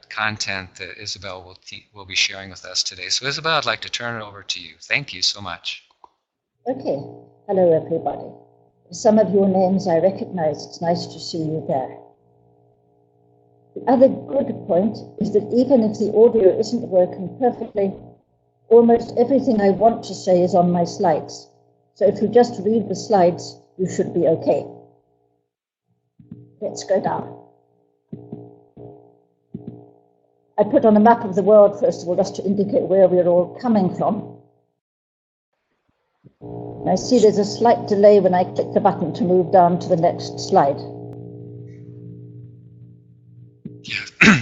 content that Isobel will be sharing with us today. So Isobel, I'd like to turn it over to you. Thank you so much. Okay. Hello, everybody. Some of your names I recognize. It's nice to see you there. The other good point is that even if the audio isn't working perfectly, almost everything I want to say is on my slides. So if you just read the slides, you should be okay. Let's go down. I put on a map of the world, first of all, just to indicate where we're all coming from. And I see there's a slight delay when I click the button to move down to the next slide.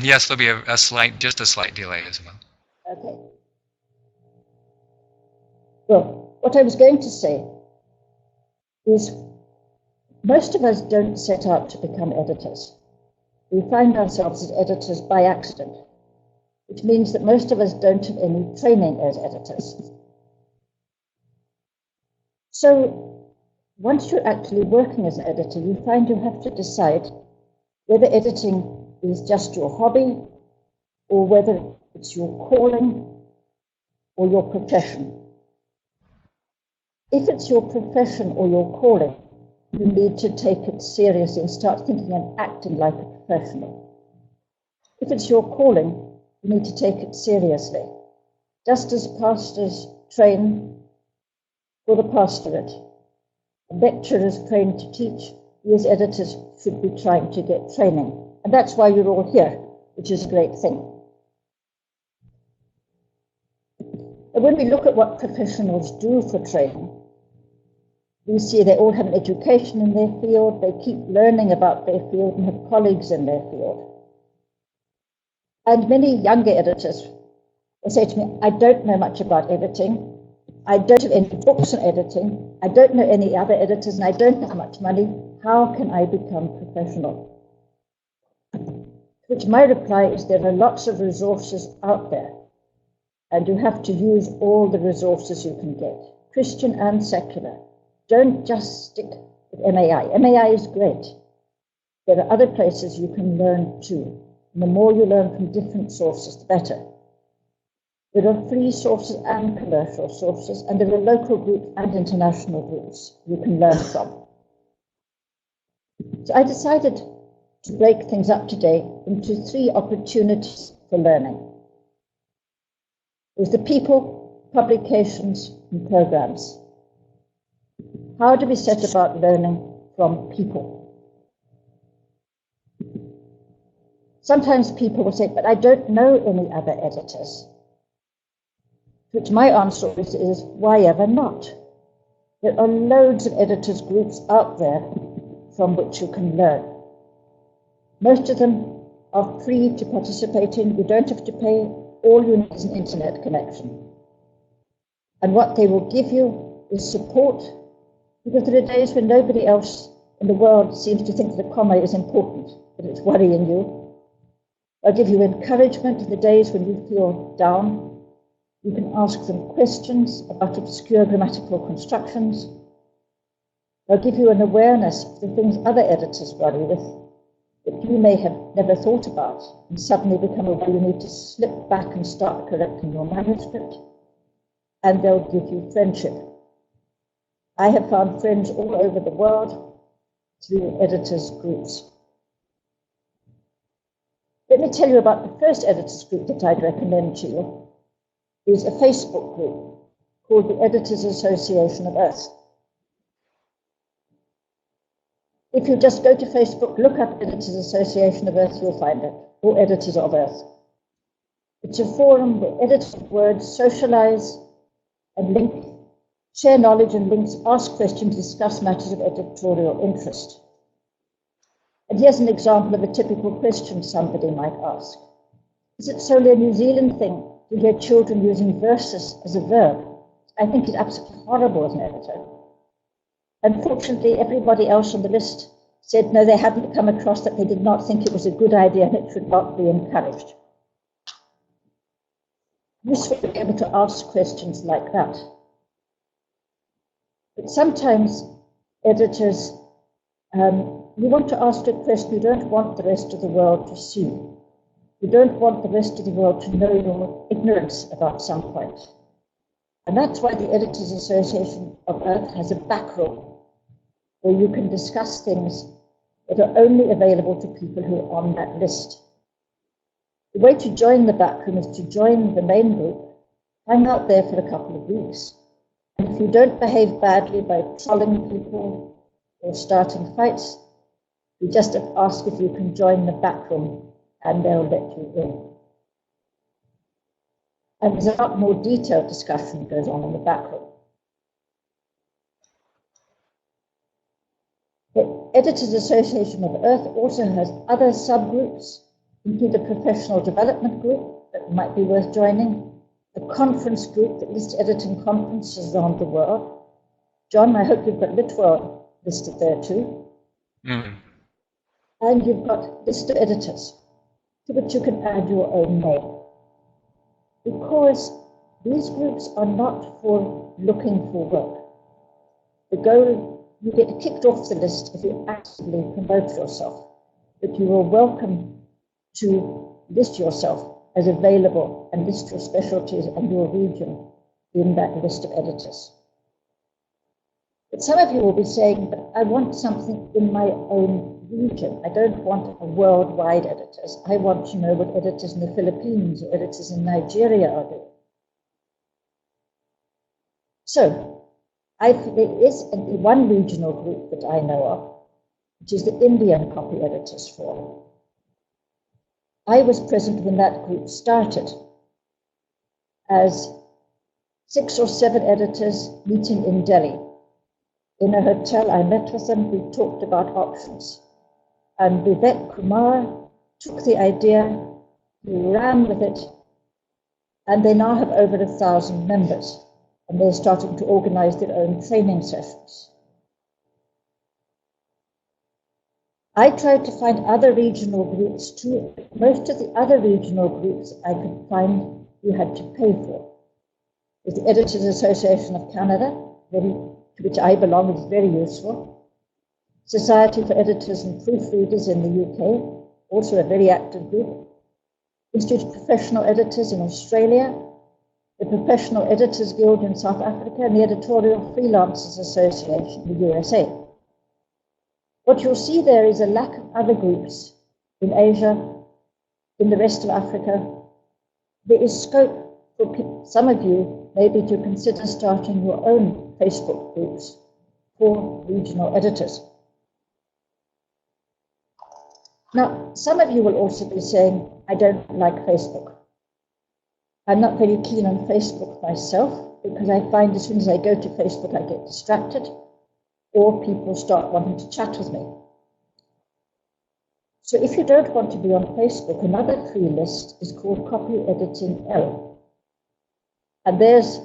Yes, there'll be just a slight delay as well. Okay. Well, what I was going to say is most of us don't set out to become editors. We find ourselves as editors by accident, which means that most of us don't have any training as editors. So once you're actually working as an editor, you find you have to decide whether editing is just your hobby or whether it's your calling or your profession. If it's your profession or your calling, you need to take it seriously and start thinking and acting like a professional. If it's your calling, you need to take it seriously. Just as pastors train for the pastorate, lecturers train to teach, we as editors should be trying to get training. And that's why you're all here, which is a great thing. And when we look at what professionals do for training, we see they all have an education in their field, they keep learning about their field and have colleagues in their field. And many younger editors will say to me, I don't know much about editing, I don't have any books on editing, I don't know any other editors, and I don't have much money. How can I become professional? To which my reply is there are lots of resources out there, and you have to use all the resources you can get, Christian and secular. Don't just stick with MAI. MAI is great. There are other places you can learn too. And the more you learn from different sources, the better. There are free sources and commercial sources, and there are local groups and international groups you can learn from. So I decided to break things up today into 3 opportunities for learning. There's the people, publications, and programs. How do we set about learning from people? Sometimes people will say, but I don't know any other editors. To which my answer is, why ever not? There are loads of editors groups out there from which you can learn. Most of them are free to participate in. You don't have to pay. All you need is an internet connection. And what they will give you is support, because there are days when nobody else in the world seems to think that a comma is important, that it's worrying you. They'll give you encouragement in the days when you feel down. You can ask them questions about obscure grammatical constructions. They'll give you an awareness of the things other editors worry with that you may have never thought about, and suddenly become aware you need to slip back and start correcting your manuscript. And they'll give you friendship. I have found friends all over the world through editors' groups. Let me tell you about the first editors' group that I'd recommend to you. Is a Facebook group called the Editors Association of Earth. If you just go to Facebook, look up Editors Association of Earth, you'll find it, or Editors of Earth. It's a forum where editors of words socialize and link, share knowledge and links, ask questions, discuss matters of editorial interest. And here's an example of a typical question somebody might ask. Is it solely a New Zealand thing to hear children using versus as a verb? I think it's absolutely horrible as an editor. Unfortunately, everybody else on the list said no, they hadn't come across that, they did not think it was a good idea and it should not be encouraged. Useful to be able to ask questions like that. But sometimes editors, you want to ask a question you don't want the rest of the world to see. You You don't want the rest of the world to know your ignorance about some point. And that's why the Editors Association of Earth has a back room where you can discuss things that are only available to people who are on that list. The way to join the back room is to join the main group, hang out there for a couple of weeks. And if you don't behave badly by trolling people or starting fights, you just ask if you can join the back room and they'll let you in. And there's a lot more detailed discussion that goes on in the back room. The Editors Association of Earth also has other subgroups, including a professional development group that might be worth joining, a conference group that lists editing conferences around the world. John, I hope you've got Litwell listed there too. Mm. And you've got list of editors to which you can add your own name. Because these groups are not for looking for work. The goal, you get kicked off the list if you actively promote yourself, but you are welcome to list yourself as available and list your specialties and your region in that list of editors. But some of you will be saying, but I want something in my own region. I don't want a worldwide editors. I want to know what editors in the Philippines or editors in Nigeria are doing. So, there is one regional group that I know of, which is the Indian Copy Editors Forum. I was present when that group started as 6 or 7 editors meeting in Delhi. In a hotel, I met with them, we talked about options. And Vivek Kumar took the idea, he ran with it, and they now have over 1,000 members, and they're starting to organize their own training sessions. I tried to find other regional groups too. Most of the other regional groups I could find you had to pay for. There's the Editors Association of Canada, to which I belong, is very useful. Society for Editors and Proofreaders in the UK, also a very active group. Institute of Professional Editors in Australia, the Professional Editors Guild in South Africa, and the Editorial Freelancers Association in the USA. What you'll see there is a lack of other groups in Asia, in the rest of Africa. There is scope for some of you maybe to consider starting your own Facebook groups for regional editors. Now, some of you will also be saying, I don't like Facebook. I'm not very keen on Facebook myself because I find as soon as I go to Facebook, I get distracted or people start wanting to chat with me. So if you don't want to be on Facebook, another free list is called Copy Editing L. And there's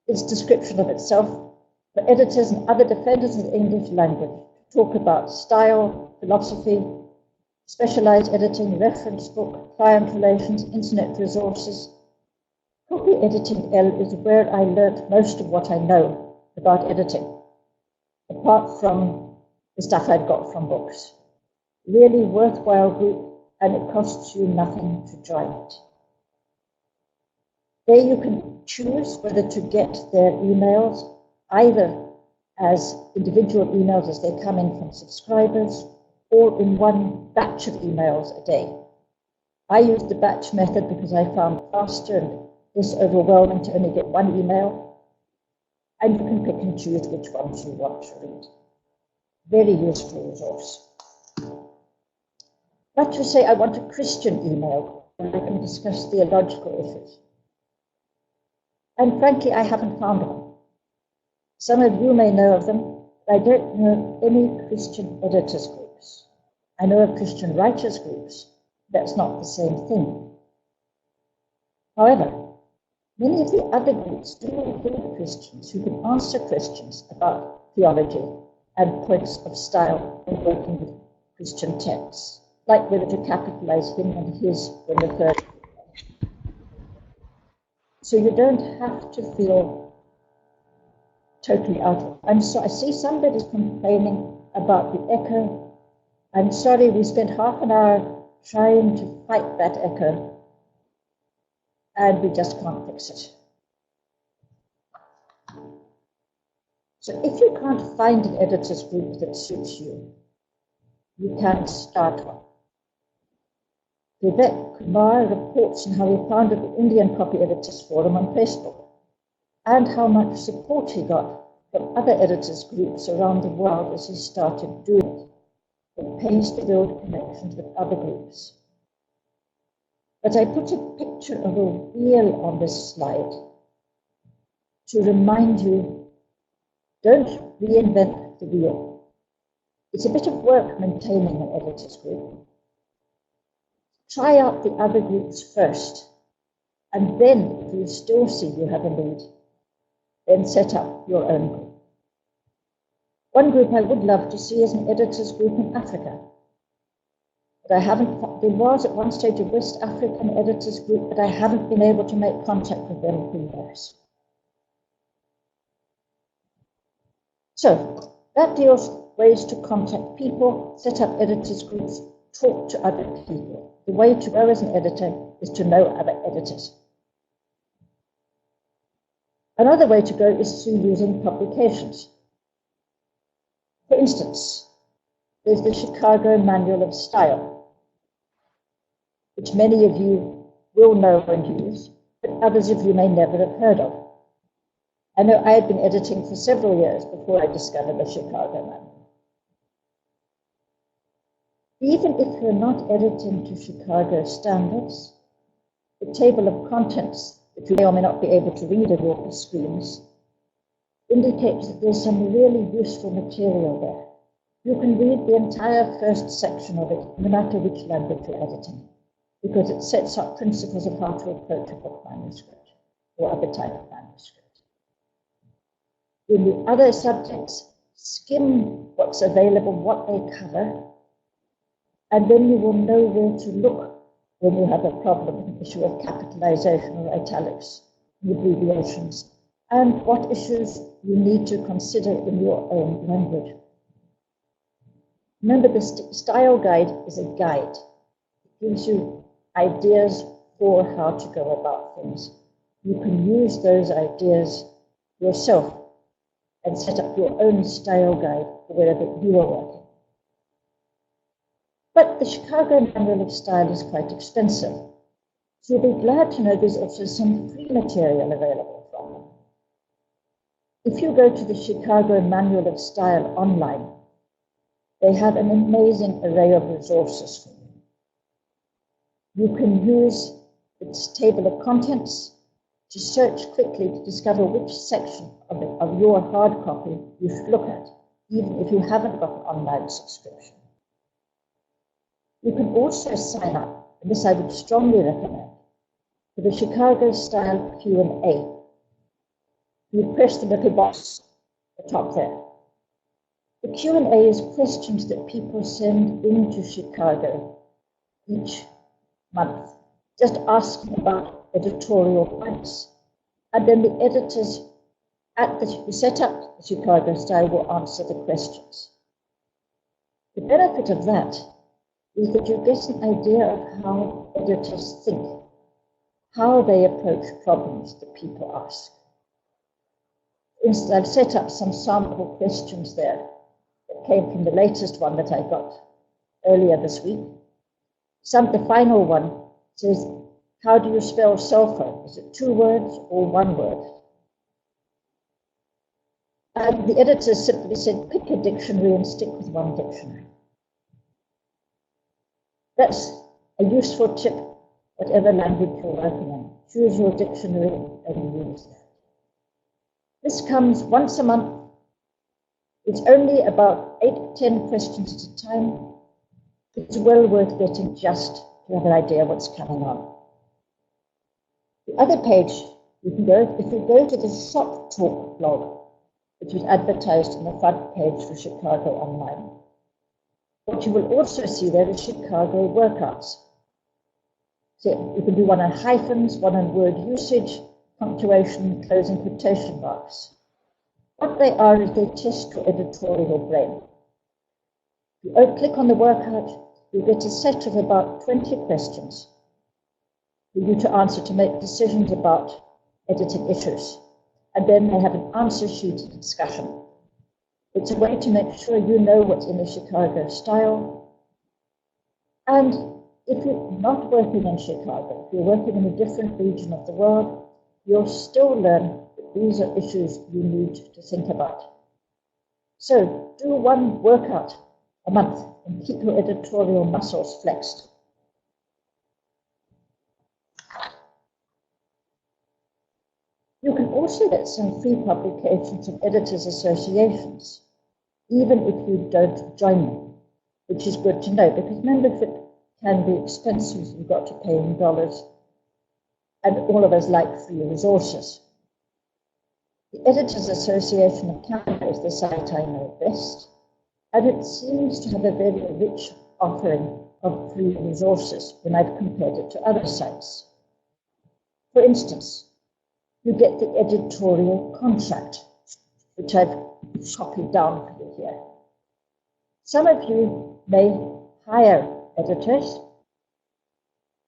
its description of itself for editors and other defenders of the English language to talk about style, philosophy, specialized editing, reference book, client relations, internet resources. Copy Editing L is where I learned most of what I know about editing, apart from the stuff I've got from books. Really worthwhile group, and it costs you nothing to join it. There you can choose whether to get their emails, either as individual emails as they come in from subscribers, or in one batch of emails a day. I used the batch method because I found it faster and less overwhelming to only get one email. And you can pick and choose which ones you want to read. Very useful resource. But you say, I want a Christian email where I can discuss theological issues. And frankly, I haven't found one. Some of you may know of them, but I don't know any Christian editors groups. I know of Christian writers groups. That's not the same thing. However, many of the other groups do include Christians who can answer questions about theology and points of style in working with Christian texts, like whether to capitalize him and his when referred to. So you don't have to feel totally out of it. I see somebody's complaining about the echo. I'm sorry, we spent half an hour trying to fight that echo, and we just can't fix it. So if you can't find an editors group that suits you, you can start one. Vivek Kumar reports on how he founded the Indian Copy Editors Forum on Facebook, and how much support he got from other editors groups around the world as he started doing it. It pays to build connections with other groups. But I put a picture of a wheel on this slide to remind you, don't reinvent the wheel. It's a bit of work maintaining an editors group. Try out the other groups first, and then if you still see you have a need, then set up your own group. One group I would love to see is an editors group in Africa. But I haven't, there was at one stage a West African editors group, but I haven't been able to make contact with them for years. So that deals with ways to contact people, set up editors groups, talk to other people. The way to grow as an editor is to know other editors. Another way to go is through using publications. For instance, there's the Chicago Manual of Style, which many of you will know and use, but others of you may never have heard of. I know I had been editing for several years before I discovered the Chicago Manual. Even if you're not editing to Chicago standards, the table of contents that you may or may not be able to read on your screens indicates that there's some really useful material there. You can read the entire first section of it, no matter which language you're editing, because it sets up principles of how to approach a book manuscript or other type of manuscript. In the other subjects, skim what's available, what they cover, and then you will know where to look when you have a problem with the issue of capitalization or italics, abbreviations, and what issues you need to consider in your own language. Remember, the style guide is a guide. It gives you ideas for how to go about things. You can use those ideas yourself and set up your own style guide for wherever you are working. But the Chicago Manual of Style is quite expensive. So you'll be glad to know there's also some free material available from them. If you go to the Chicago Manual of Style online, they have an amazing array of resources for you. You can use its table of contents to search quickly to discover which section of your hard copy you should look at, even if you haven't got an online subscription. You can also sign up, and this I would strongly recommend, for the Chicago Style Q&A. You press the little box at the top there. The Q&A is questions that people send into Chicago each month, just asking about editorial points. And then the editors who set up the Chicago Style will answer the questions. The benefit of that is that you get an idea of how editors think, how they approach problems that people ask. For instance, I've set up some sample questions there that came from the latest one that I got earlier this week. The final one says, how do you spell sulfur? Is it 2 words or 1 word? And the editors simply said, pick a dictionary and stick with one dictionary. That's a useful tip, whatever language you're working in. Choose your dictionary and use that. This comes once a month. It's only about 8-10 questions at a time. It's well worth getting just to have an idea what's coming on. The other page, if you go to the Shop Talk blog, which was advertised on the front page for Chicago Online, what you will also see there is Chicago workouts. So you can do one on hyphens, one on word usage, punctuation, closing quotation marks. What they are is they test your editorial brain. You click on the workout, you get a set of about 20 questions for you to answer to make decisions about editing issues. And then they have an answer sheet discussion. It's a way to make sure you know what's in the Chicago style. And if you're not working in Chicago, if you're working in a different region of the world, you'll still learn that these are issues you need to think about. So do one workout a month and keep your editorial muscles flexed. You can also get some free publications from editors' associations, even if you don't join them, which is good to know because membership can be expensive. You've got to pay in dollars, and all of us like free resources. The Editors Association of Canada is the site I know best, and it seems to have a very rich offering of free resources when I've compared it to other sites. For instance, you get the editorial contract, which I've copied down for you here. Some of you may hire editors.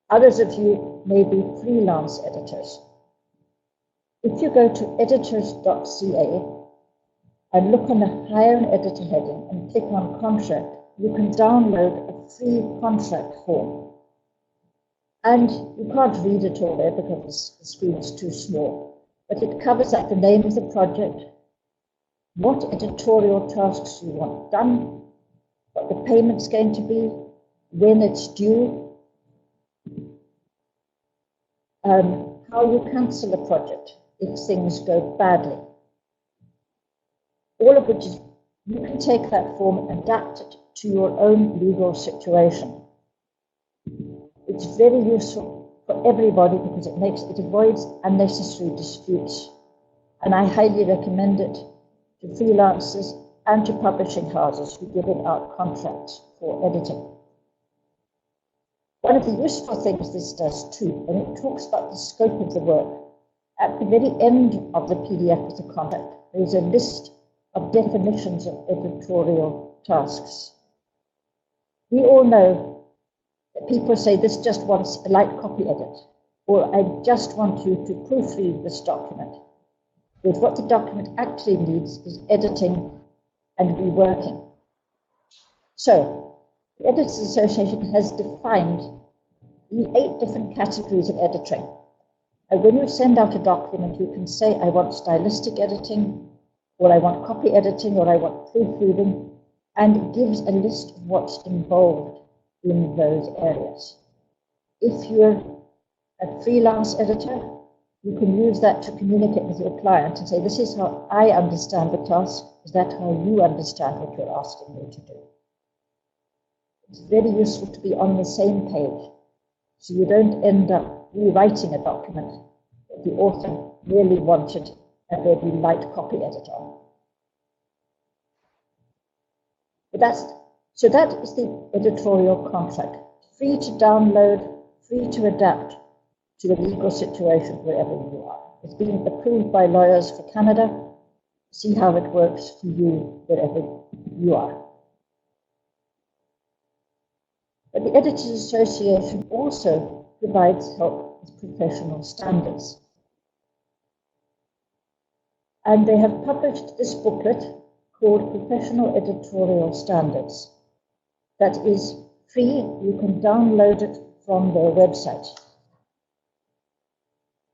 Others of you may be freelance editors. If you go to editors.ca and look on the Hire an Editor heading and click on Contract, you can download a free contract form. And you can't read it all there because the screen is too small, but it covers up the name of the project, what editorial tasks you want done, what the payment's going to be, when it's due, how you cancel a project if things go badly. All of which is, you can take that form and adapt it to your own legal situation. It's very useful for everybody because it avoids unnecessary disputes. And I highly recommend it to freelancers and to publishing houses who give out contracts for editing. One of the useful things this does too, and it talks about the scope of the work, at the very end of the PDF with the contract, there's a list of definitions of editorial tasks. We all know that people say this just wants a light copy edit, or I just want you to proofread this document. But what the document actually needs is editing and reworking. So, the Editors Association has defined the 8 different categories of editing. And when you send out a document, you can say, I want stylistic editing, or I want copy editing, or I want proofreading, and it gives a list of what's involved in those areas. If you're a freelance editor, you can use that to communicate with your client and say, this is how I understand the task. Is that how you understand what you're asking me to do? It's very useful to be on the same page, so you don't end up rewriting a document that the author really wanted a very light copy edit on. But that is the editorial contract, free to download, free to adapt to the legal situation wherever you are. It's been approved by lawyers for Canada. See how it works for you wherever you are. But the Editors Association also provides help with professional standards. And they have published this booklet called Professional Editorial Standards. That is free. You can download it from their website.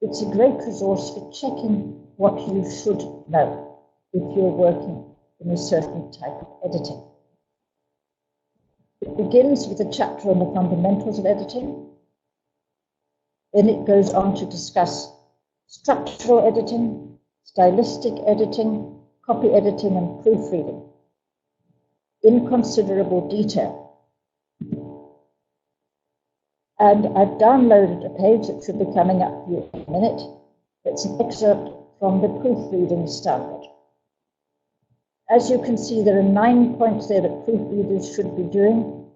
It's a great resource for checking what you should know if you're working in a certain type of editing. It begins with a chapter on the fundamentals of editing. Then it goes on to discuss structural editing, stylistic editing, copy editing, and proofreading in considerable detail. And I've downloaded a page that should be coming up here in a minute. It's an excerpt from the Proofreading Standard. As you can see, there are 9 points there that proofreaders should be doing.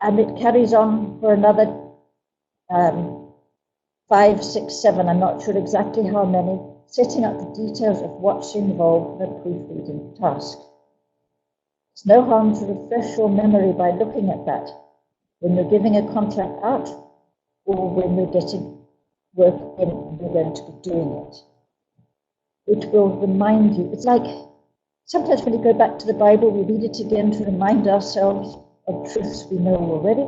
And it carries on for another 5, 6, 7, I'm not sure exactly how many, setting up the details of what's involved in a proofreading task. It's no harm to refresh your memory by looking at that when you're giving a contract out or when you're getting work in and you're going to be doing it. It will remind you. It's like sometimes when you go back to the Bible, we read it again to remind ourselves of truths we know already.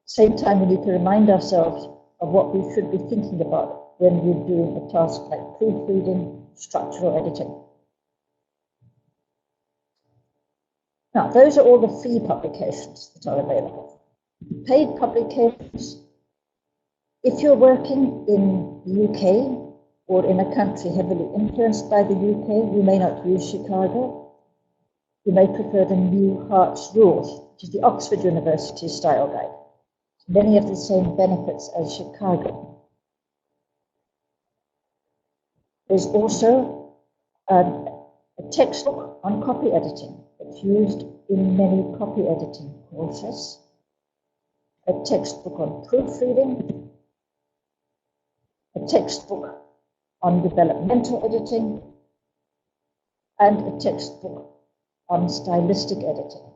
Same time, we need to remind ourselves of what we should be thinking about when we're doing a task like proofreading, structural editing. Now, those are all the free publications that are available. Paid publications, if you're working in the UK or in a country heavily influenced by the UK, you may not use Chicago. You may prefer the New Hart's Rules, which is the Oxford University style guide. Many of the same benefits as Chicago. There's also a textbook on copy editing. It's used in many copy editing courses. A textbook on proofreading. A textbook on developmental editing. And a textbook on stylistic editing.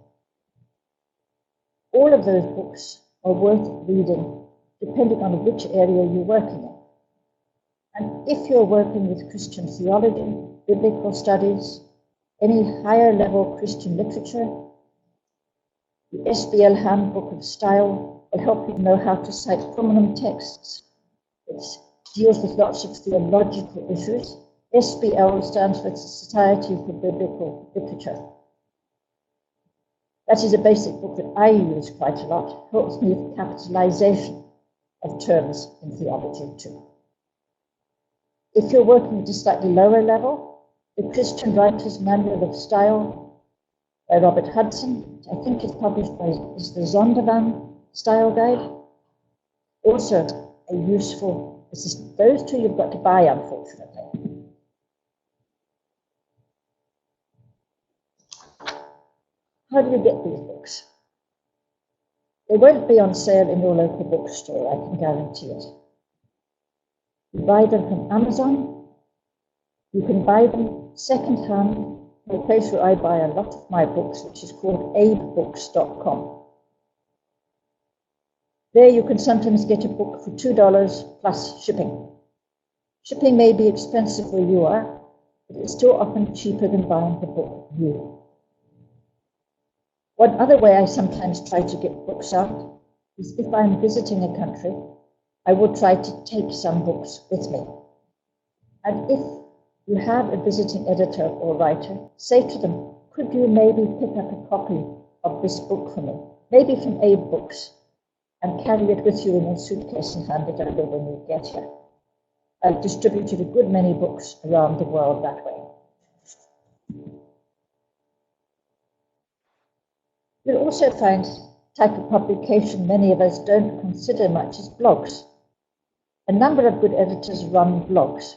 All of those books are worth reading, depending on which area you're working in. And if you're working with Christian theology, biblical studies, any higher level Christian literature, the SBL Handbook of Style will help you know how to cite prominent texts. It deals with lots of theological issues. SBL stands for Society for Biblical Literature. That is a basic book that I use quite a lot. Helps me with capitalization of terms in theology too. If you're working at a slightly lower level, the Christian Writer's Manual of Style by Robert Hudson, I think it's published by is the Zondervan Style Guide. Also a useful, those two you've got to buy, unfortunately. How do you get these books? They won't be on sale in your local bookstore, I can guarantee it. You buy them from Amazon. You can buy them second-hand from a place where I buy a lot of my books, which is called abebooks.com. There you can sometimes get a book for $2 plus shipping. Shipping may be expensive where you are, but it's still often cheaper than buying the book new. One other way I sometimes try to get books out is if I'm visiting a country, I will try to take some books with me. And if you have a visiting editor or writer, say to them, could you maybe pick up a copy of this book for me, maybe from Abe Books, and carry it with you in your suitcase and hand it over when you get here. I've distributed a good many books around the world that way. You'll also find type of publication many of us don't consider much as blogs. A number of good editors run blogs.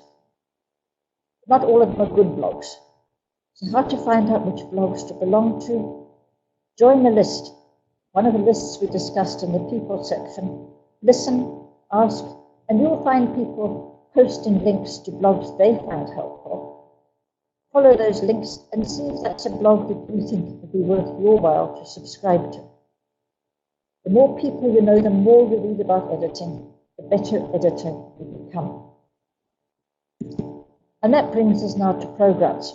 Not all of them are good blogs. So how to find out which blogs to belong to? Join the list. One of the lists we discussed in the people section. Listen, ask, and you'll find people posting links to blogs they find helpful. Follow those links and see if that's a blog that you think would be worth your while to subscribe to. The more people you know, the more you read about editing, the better editor you become. And that brings us now to programs.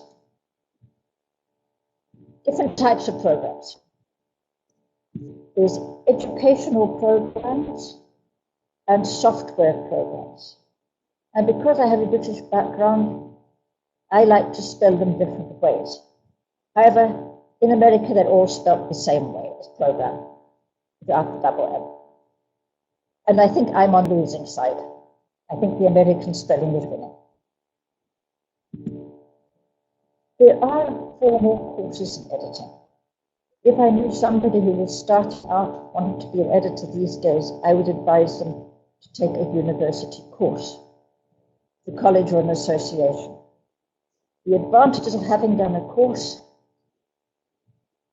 Different types of programs. There's educational programs and software programs. And because I have a British background, I like to spell them different ways. However, in America, they're all spelled the same way as program, without double M. And I think I'm on the losing side. I think the American spelling is winning. There are formal courses in editing. If I knew somebody who was starting out wanting to be an editor these days, I would advise them to take a university course, the college or an association. The advantages of having done a course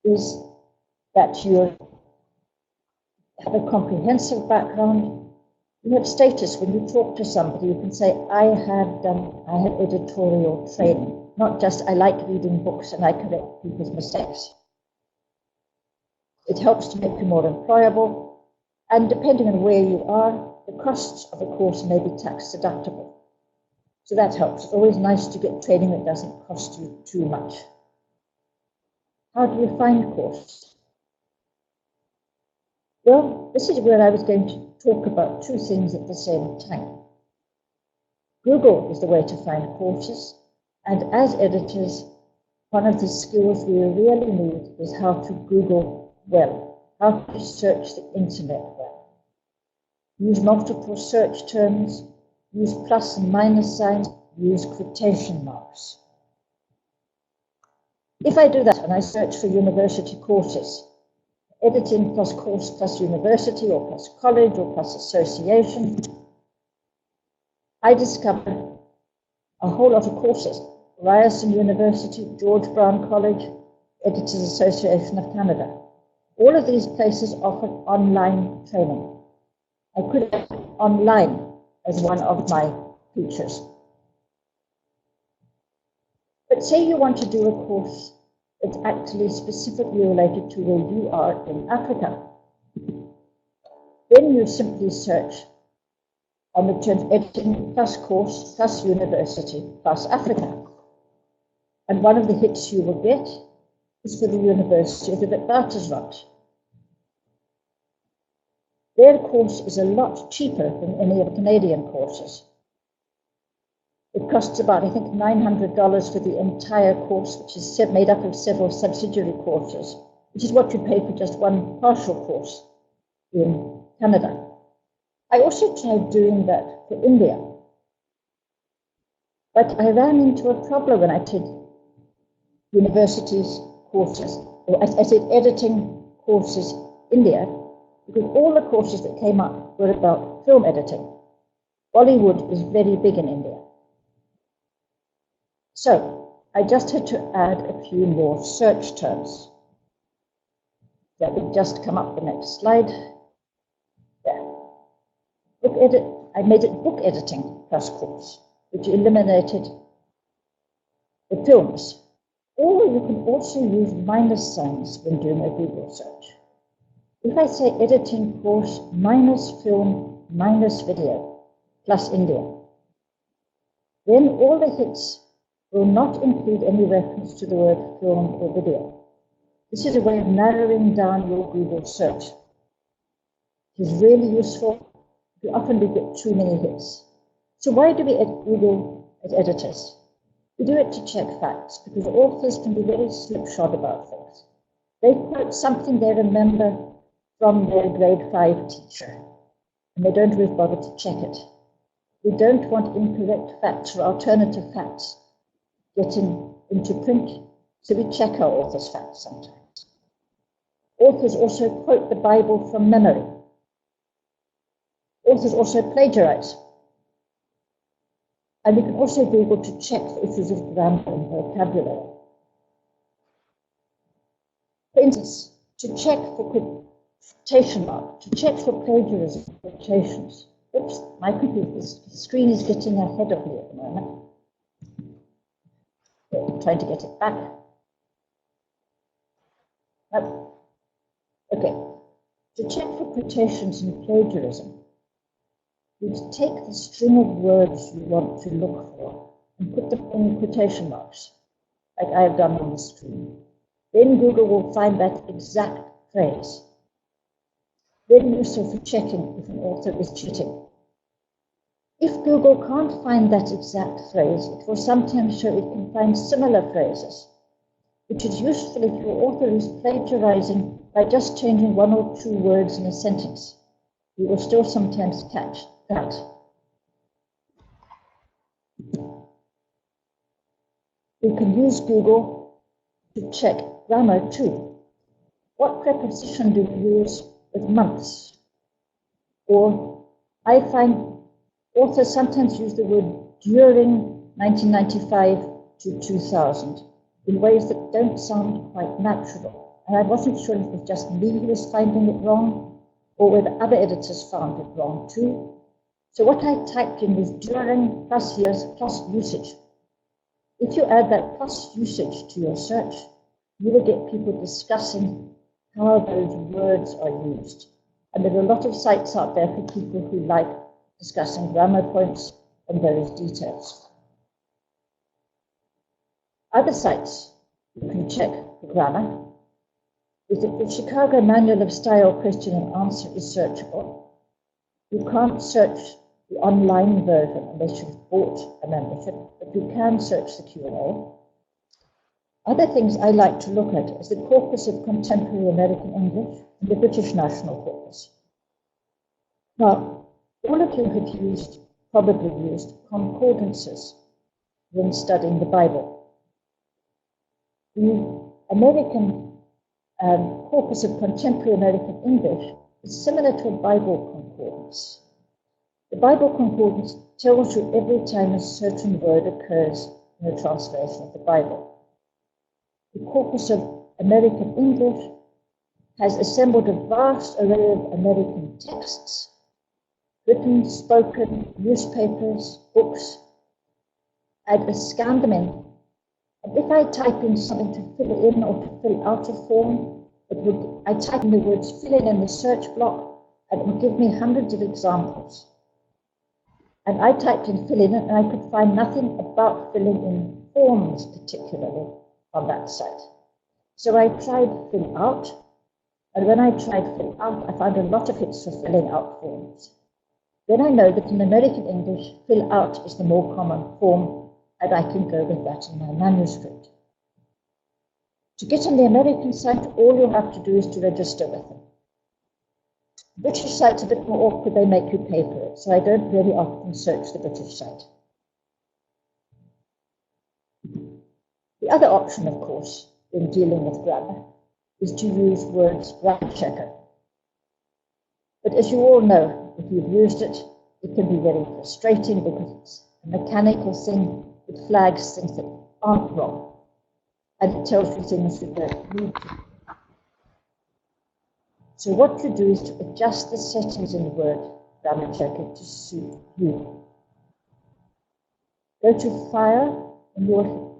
is that you have a comprehensive background, You have status when you talk to somebody. You can say, I have editorial training, not just I like reading books and I correct people's mistakes. It helps to make you more employable, and depending on where you are, the costs of a course may be tax deductible. So that helps. It's always nice to get training that doesn't cost you too much. How do you find courses? Well, this is where I was going to talk about two things at the same time. Google is the way to find courses, and as editors, one of the skills we really need is how to Google well, how to search the internet well. Use multiple search terms, use plus and minus signs, use quotation marks. If I do that and I search for university courses, editing plus course plus university or plus college or plus association, I discover a whole lot of courses. Ryerson University, George Brown College, Editors Association of Canada. All of these places offer online training. I could have online as one of my features. But say you want to do a course that's actually specifically related to where you are in Africa. Then you simply search on the terms editing plus course plus university plus Africa. And one of the hits you will get is for the University of the Witwatersrand. Their course is a lot cheaper than any of the Canadian courses. It costs about, I think, $900 for the entire course, which is made up of several subsidiary courses, which is what you pay for just one partial course in Canada. I also tried doing that for India, but I ran into a problem when I did universities courses, or I said editing courses India, because all the courses that came up were about film editing. Bollywood is very big in India. So I just had to add a few more search terms. That would just come up the next slide. There. Book edit. I made it book editing plus course, which eliminated the films. Or you can also use minus signs when doing a Google search. If I say editing course minus film minus video plus India, then all the hits will not include any reference to the word film or video. This is a way of narrowing down your Google search. It is really useful. We often get too many hits. So why do we Google as editors? We do it to check facts, because authors can be very slipshod about things. They quote something they remember from their grade 5 teacher, and they don't really bother to check it. We don't want incorrect facts or alternative facts getting into print, so we check our author's facts sometimes. Authors also quote the Bible from memory. Authors also plagiarize. And we can also be able to check for issues of grammar and vocabulary. For instance, to check for quotation mark, to check for plagiarism quotations. Oops, my computer's screen is getting ahead of me at the moment. I'm trying to get it back. Okay, to check for quotations and plagiarism, you take the string of words you want to look for and put them in quotation marks, like I have done on the screen. Then Google will find that exact phrase. Very useful for checking if an author is cheating. If Google can't find that exact phrase, it will sometimes show it can find similar phrases, which is useful if your author is plagiarizing by just changing one or two words in a sentence. You will still sometimes catch that. We can use Google to check grammar too. What preposition do we use with months? Or I find authors sometimes use the word during 1995 to 2000 in ways that don't sound quite natural. And I wasn't sure if it was just me who was finding it wrong, or whether other editors found it wrong too. So what I typed in was during plus years plus usage. If you add that plus usage to your search, you will get people discussing how those words are used. And there are a lot of sites out there for people who like discussing grammar points and those details. Other sites you can check for grammar is that the Chicago Manual of Style Question and Answer is searchable. You can't search the online version unless you've bought a membership, but you can search the Q&A. Other things I like to look at is the corpus of contemporary American English and the British National Corpus. Now, all of you have probably used concordances when studying the Bible. The American corpus of contemporary American English is similar to a Bible concordance. The Bible concordance tells you every time a certain word occurs in a translation of the Bible. The corpus of American English has assembled a vast array of American texts, written, spoken, newspapers, books. I'd scan them in. And if I type in something to fill in or to fill out a form, I type in the words fill in the search block, and it would give me hundreds of examples. And I typed in fill in, and I could find nothing about filling in forms particularly on that site. So I tried fill out, and when I tried fill out, I found a lot of hits for filling out forms. Then I know that in American English, fill out is the more common form, and I can go with that in my manuscript. To get on the American site, all you have to do is to register with them. British site's a bit more awkward, they make you pay for it, so I don't very often search the British site. The other option, of course, in dealing with grammar, is to use Word's grammar checker. But as you all know, if you've used it, it can be very frustrating because it's a mechanical thing. It flags things that aren't wrong, and it tells you things you don't need to. So what you do is to adjust the settings in the Word grammar checker to suit you. Go to File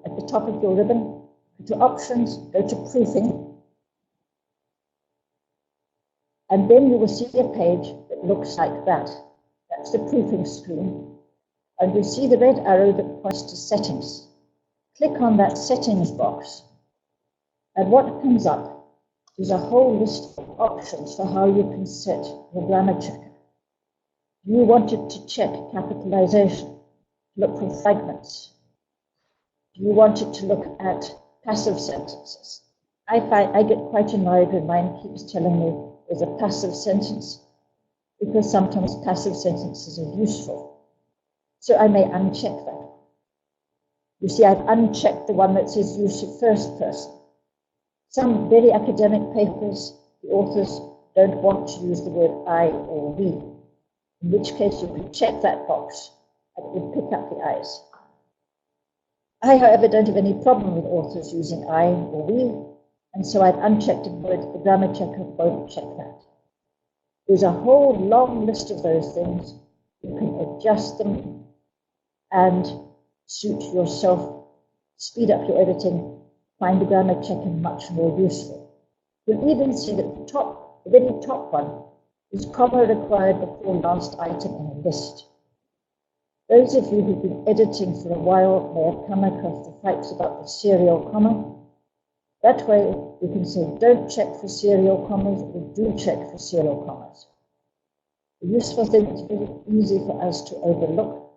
at the top of your ribbon, go to Options, go to Proofing, and then you will see a page that looks like that. That's the proofing screen, and you see the red arrow that points to Settings. Click on that Settings box, and what comes up is a whole list of options for how you can set your grammar checker. Do you want it to check capitalization, look for fragments? Do you want it to look at passive sentences? I get quite annoyed when mine keeps telling me there's a passive sentence, because sometimes passive sentences are useful. So I may uncheck that. You see, I've unchecked the one that says use of first person. Some very academic papers, the authors don't want to use the word I or we, in which case you can check that box and it will pick up the I's. I, however, don't have any problem with authors using I or we, and so I've unchecked a word. The grammar checker won't check that. There's a whole long list of those things. You can adjust them and suit yourself, speed up your editing, find the grammar checker much more useful. You'll even see that the very top one is comma required before last item in a list. Those of you who've been editing for a while may have come across the facts about the serial comma. That way you can say don't check for serial commas or do check for serial commas. The useful thing is very easy for us to overlook.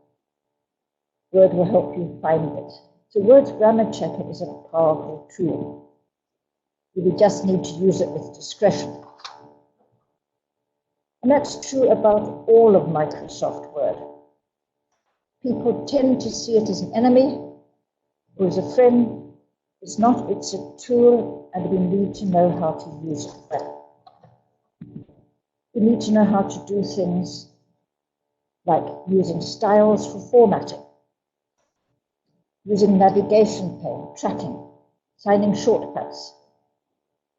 Word will help you find it. So Word's grammar checker is a powerful tool. You just need to use it with discretion. And that's true about all of Microsoft Word. People tend to see it as an enemy or as a friend. It's not, it's a tool, and we need to know how to use it well. We need to know how to do things like using styles for formatting, using navigation pane, tracking, signing shortcuts.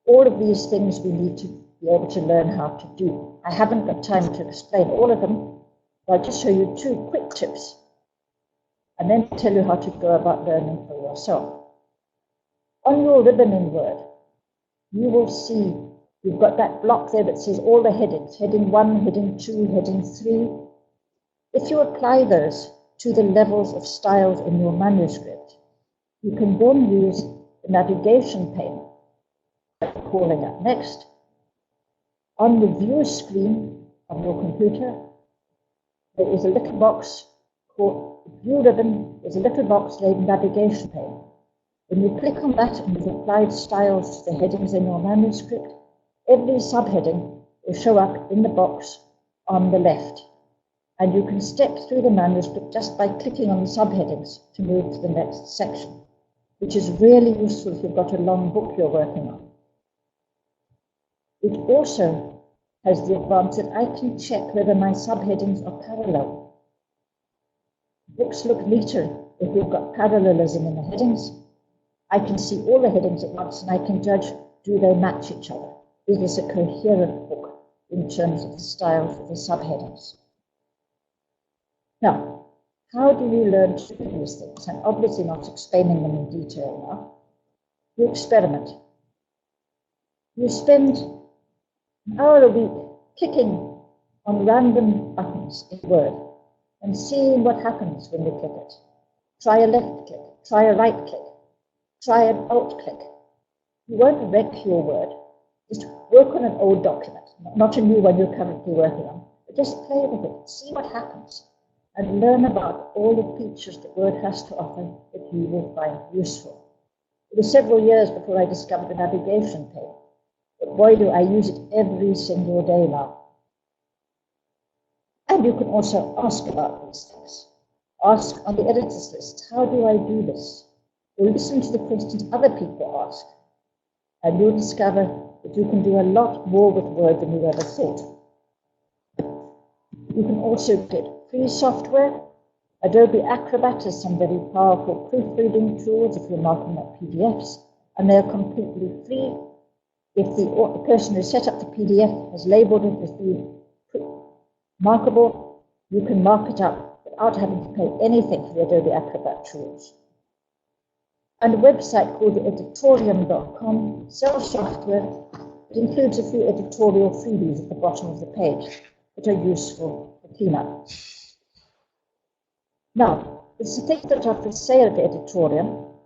All of these things we need to be able to learn how to do. I haven't got time to explain all of them, I'll just show you 2 quick tips and then tell you how to go about learning for yourself. On your ribbon in Word, you will see you've got that block there that says all the headings, heading 1, heading 2, heading 3. If you apply those to the levels of styles in your manuscript, you can then use the navigation pane, calling up next. On the view screen of your computer, there is a little box called View Ribbon. There's a little box named Navigation Pane. When you click on that and you've applied styles to the headings in your manuscript, every subheading will show up in the box on the left. And you can step through the manuscript just by clicking on the subheadings to move to the next section, which is really useful if you've got a long book you're working on. It also has the advantage that I can check whether my subheadings are parallel. Books look neater if we've got parallelism in the headings. I can see all the headings at once and I can judge, do they match each other? Is this a coherent book in terms of the style for the subheadings? Now, how do you learn to do these things? I'm obviously not explaining them in detail now. You experiment. You spend an hour a week clicking on random buttons in Word and seeing what happens when you click it. Try a left click, try a right click, try an alt click. You won't wreck your Word. Just work on an old document, not a new one you're currently working on, but just play with it, see what happens, and learn about all the features that Word has to offer that you will find useful. It was several years before I discovered the navigation pane, but boy do I use it every single day now. And you can also ask about these things. Ask on the editor's list, how do I do this? Or listen to the questions other people ask, and you'll discover that you can do a lot more with Word than you ever thought. You can also get free software. Adobe Acrobat has some very powerful proofreading tools if you're marking up PDFs, and they're completely free. If the person who set up the PDF has labeled it as being markable, you can mark it up without having to pay anything for the Adobe Acrobat tools. And a website called editorial.com sells software. It includes a few editorial freebies at the bottom of the page that are useful for cleanup. Now, the things that are for sale at the editorial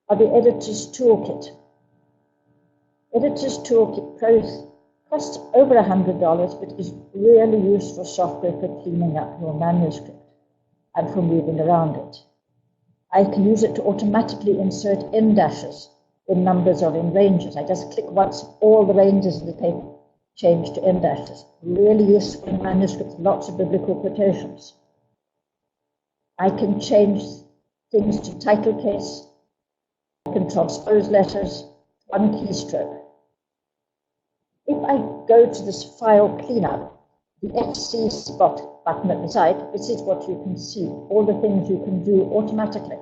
are the Editor's Toolkit. Editor's Toolkit Pro costs over $100, but is really useful software for cleaning up your manuscript and for moving around it. I can use it to automatically insert end dashes when numbers are in ranges. I just click once, all the ranges of the paper change to end dashes. Really useful in manuscripts, lots of biblical quotations. I can change things to title case. I can transpose letters, one keystroke. If I go to this file cleanup, the FC spot button at the side, this is what you can see, all the things you can do automatically.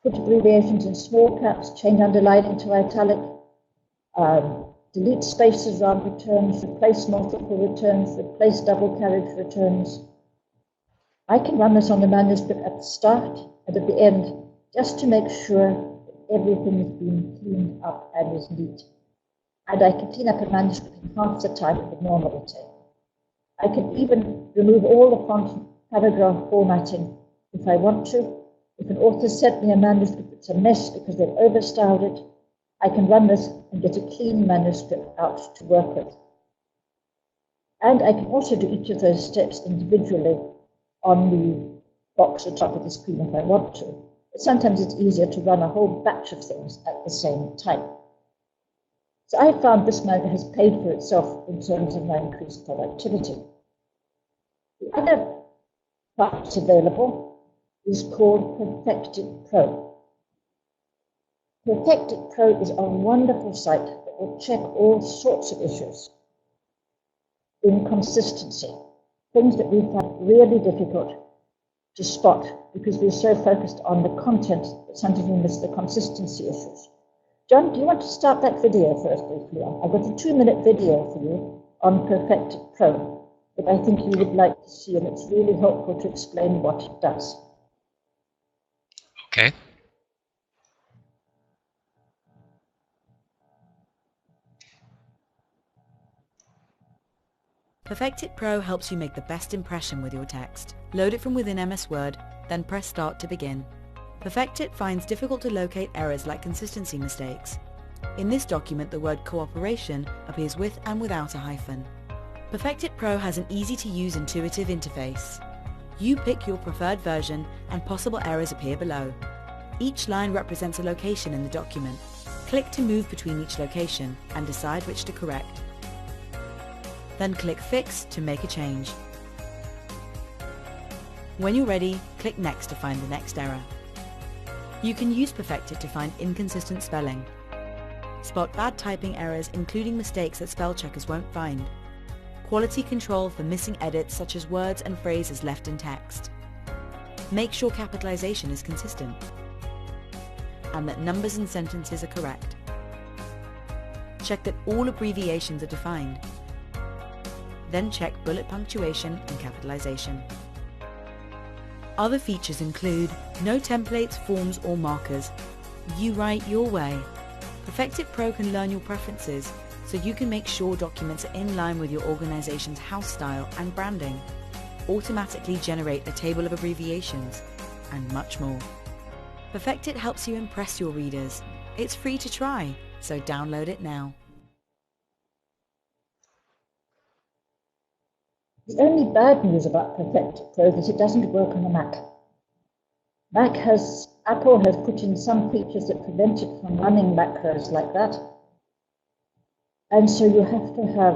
Put abbreviations in small caps, change underlining to italic, delete spaces around returns, replace multiple returns, replace double carriage returns. I can run this on the manuscript at the start and at the end, just to make sure that everything is being cleaned up and is neat. And I can clean up a manuscript in half the time it would normally take. I can even remove all the font paragraph formatting if I want to. If an author sent me a manuscript that's a mess because they've overstyled it, I can run this and get a clean manuscript out to work with. And I can also do each of those steps individually on the box at the top of the screen if I want to. But sometimes it's easier to run a whole batch of things at the same time. So I found this has paid for itself in terms of my increased productivity. The other part that's available is called Perfected Pro. Perfected Pro is a wonderful site that will check all sorts of issues. Inconsistency, things that we find really difficult to spot because we're so focused on the content that sometimes we miss the consistency issues. John, do you want to start that video first briefly? I've got a 2-minute video for you on Perfected Pro. that I think you would like to see, and it's really helpful to explain what it does. Okay. Perfect It Pro helps you make the best impression with your text. Load it from within MS Word, then press Start to begin. Perfect It finds difficult to locate errors like consistency mistakes. In this document, the word cooperation appears with and without a hyphen. Perfect It Pro has an easy-to-use intuitive interface. You pick your preferred version and possible errors appear below. Each line represents a location in the document. Click to move between each location and decide which to correct. Then click Fix to make a change. When you're ready, click Next to find the next error. You can use Perfect It to find inconsistent spelling. Spot bad typing errors, including mistakes that spell checkers won't find. Quality control for missing edits such as words and phrases left in text. Make sure capitalization is consistent and that numbers and sentences are correct. Check that all abbreviations are defined. Then check bullet punctuation and capitalization. Other features include no templates, forms or markers. You write your way. Perfect It Pro can learn your preferences so you can make sure documents are in line with your organization's house style and branding. Automatically generate a table of abbreviations and much more. Perfect It helps you impress your readers. It's free to try, so download it now. The only bad news about Perfect It Pro is that it doesn't work on a Mac. Apple has put in some features that prevent it from running macros like that. And so you have to have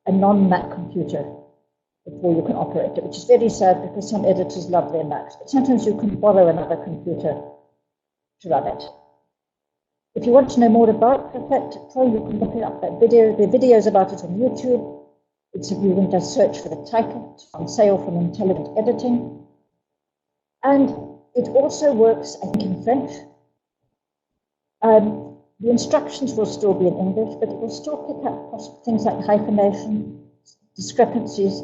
a non-Mac computer before you can operate it, which is very sad because some editors love their Macs. But sometimes you can borrow another computer to run it. If you want to know more about Perfect It Pro, you can look up that video. There are videos about it on YouTube. You can just search for the title. It's on sale from Intelligent Editing. And it also works, I think, in French. The instructions will still be in English, but it will still pick up things like hyphenation, discrepancies.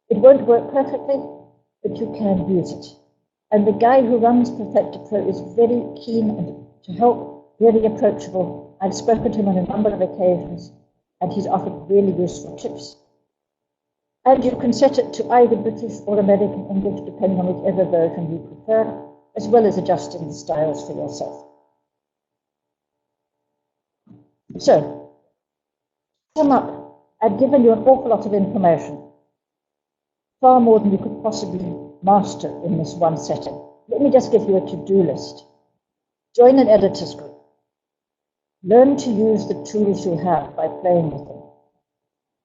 It won't work perfectly, but you can use it. And the guy who runs Perfect It Pro is very keen to help, very approachable. I've spoken to him on a number of occasions, and he's offered really useful tips. And you can set it to either British or American English, depending on whichever version you prefer, as well as adjusting the styles for yourself. So, to sum up, I've given you an awful lot of information, far more than you could possibly master in this one setting. Let me just give you a to-do list. Join an editors group. Learn to use the tools you have by playing with them.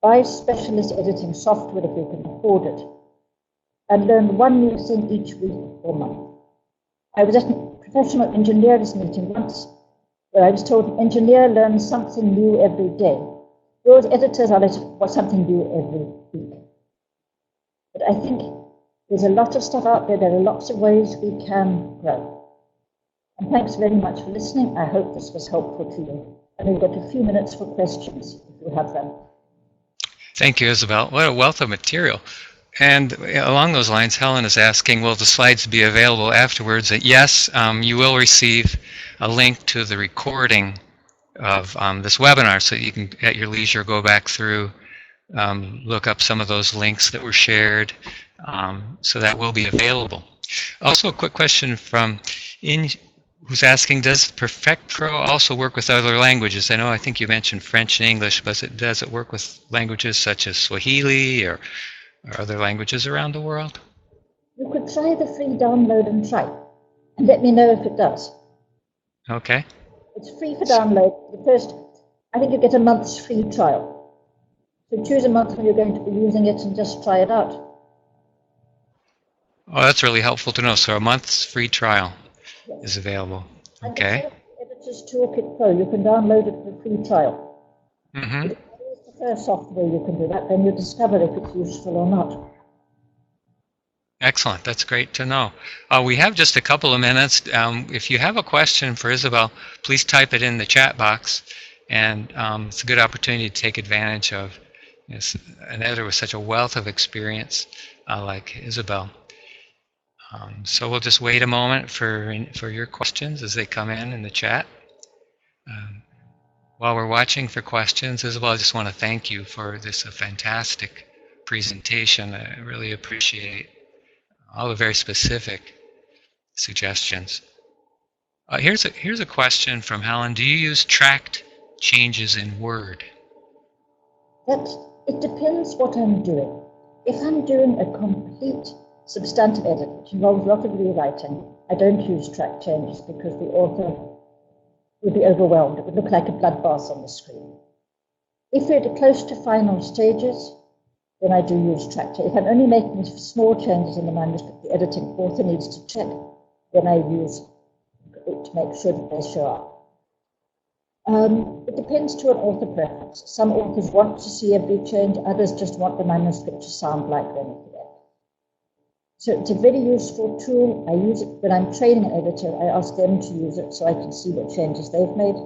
Buy specialist editing software if you can afford it. And learn one new thing each week or month. I was at a professional engineers meeting once where I was told an engineer learns something new every day. Those editors are something new every week. But I think there's a lot of stuff out there. There are lots of ways we can grow. And thanks very much for listening. I hope this was helpful to you. And we've got a few minutes for questions if you have them. Thank you, Isobel. What a wealth of material. And along those lines, Helen is asking, will the slides be available afterwards? Yes, you will receive a link to the recording of this webinar so you can, at your leisure, go back through, look up some of those links that were shared. So that will be available. Also, a quick question from who's asking, does Perfect Pro also work with other languages? I think you mentioned French and English, but does it work with languages such as Swahili or other languages around the world? You could try the free download and try, and let me know if it does. Okay. It's free for download. The first, I think you get a month's free trial. So choose a month when you're going to be using it and just try it out. Oh, that's really helpful to know. So a month's free trial is available. Okay. And the Editor's Toolkit Pro, you can download it for a free trial. Mm-hmm. If you prefer software, you can do that. Then you'll discover if it's useful or not. Excellent. That's great to know. We have just a couple of minutes. If you have a question for Isobel, please type it in the chat box. And it's a good opportunity to take advantage of is an editor with such a wealth of experience like Isobel. So we'll just wait a moment for your questions as they come in the chat. While we're watching for questions, Isobel, I just want to thank you for this fantastic presentation. I really appreciate all the very specific suggestions. Here's a question from Helen. Do you use tracked changes in Word? It depends what I'm doing. If I'm doing a complete substantive edit, which involves a lot of rewriting, I don't use track changes because the author would be overwhelmed. It would look like a bloodbath on the screen. If we're close to final stages, then I do use track changes. If I'm only making small changes in the manuscript, the editing author needs to check, then I use it to make sure that they show up. It depends to an author preference. Some authors want to see every change, others just want the manuscript to sound like them. So it's a very useful tool. I use it when I'm training an editor. I ask them to use it so I can see what changes they've made.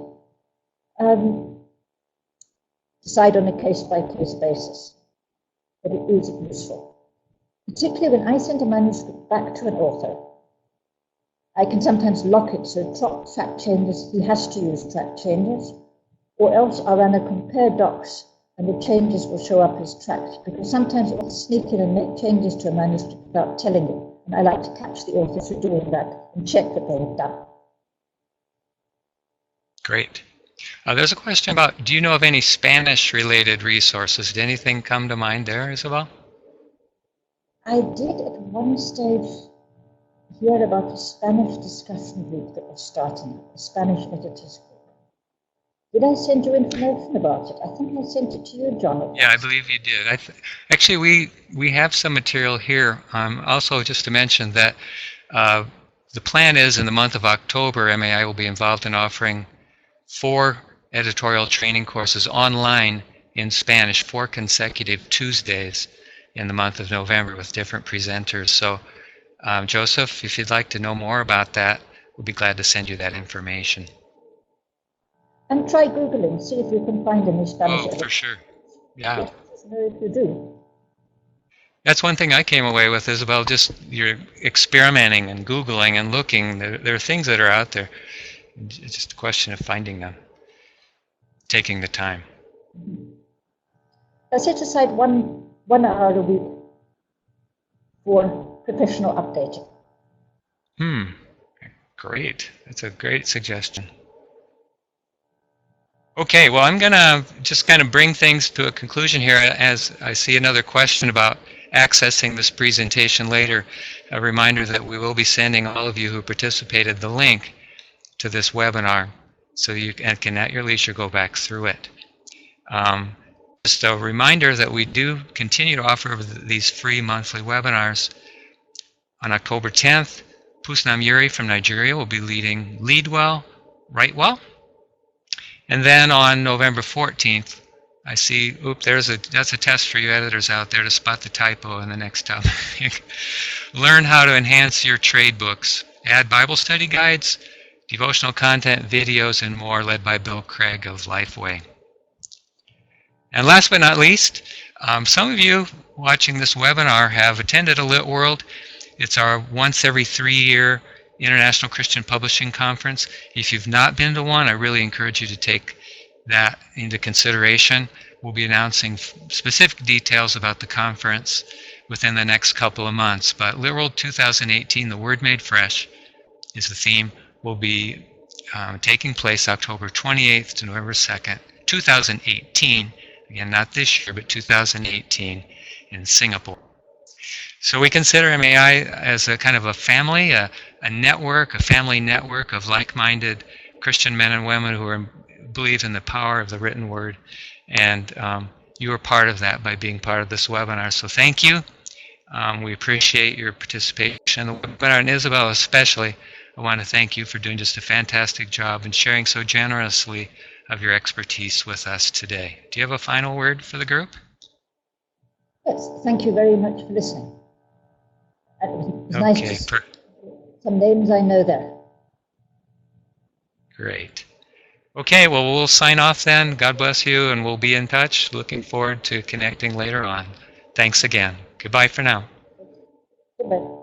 Decide on a case-by-case basis, but it is useful. Particularly when I send a manuscript back to an author, I can sometimes lock it, so track changes, he has to use track changes, or else I'll run a compare docs and the changes will show up as tracked, because sometimes authors sneak in and make changes to a manuscript without telling you, and I like to catch the author through doing that and check that they've done. Great. There's a question about, do you know of any Spanish-related resources? Did anything come to mind there, Isobel? I did at one stage hear about a Spanish discussion group that was starting, a Spanish editors group. Did I send you information about it? I think I sent it to you, John. Yeah, I believe you did. Actually, we have some material here. Also, just to mention that the plan is in the month of October, MAI will be involved in offering 4 editorial training courses online in Spanish, 4 consecutive Tuesdays in the month of November with different presenters. So, Joseph, if you'd like to know more about that, we'll be glad to send you that information. And try Googling, see if you can find any Spanish. Oh, for sure. Yeah. Let me know if you do. That's one thing I came away with, Isobel, just you're experimenting and Googling and looking. There are things that are out there. It's just a question of finding them, taking the time. I set aside one hour a week for professional updating. Great. That's a great suggestion. Okay, well, I'm going to just kind of bring things to a conclusion here as I see another question about accessing this presentation later. A reminder that we will be sending all of you who participated the link to this webinar so you can at your leisure go back through it. Just a reminder that we do continue to offer these free monthly webinars. On October 10th, Pusnam Yuri from Nigeria will be leading Lead Well, Write Well. And then on November 14th, I see, that's a test for you editors out there to spot the typo in the next topic. Learn how to enhance your trade books. Add Bible study guides, devotional content, videos, and more, led by Bill Craig of Lifeway. And last but not least, some of you watching this webinar have attended a Lit World. It's our once every 3-year International Christian Publishing Conference. If you've not been to one, I really encourage you to take that into consideration. We'll be announcing specific details about the conference within the next couple of months. But Lit World 2018, The Word Made Fresh, is the theme. Will be taking place October 28th to November 2nd, 2018. Again, not this year, but 2018 in Singapore. So we consider MAI as a kind of a family, a network, a family network of like-minded Christian men and women who believe in the power of the written word. And you are part of that by being part of this webinar. So thank you. We appreciate your participation in the webinar. And Isobel especially, I want to thank you for doing just a fantastic job and sharing so generously of your expertise with us today. Do you have a final word for the group? Yes, thank you very much for listening. It was nice to see some names I know there. Great. Okay, well, we'll sign off then. God bless you, and we'll be in touch. Looking forward to connecting later on. Thanks again. Goodbye for now. Goodbye.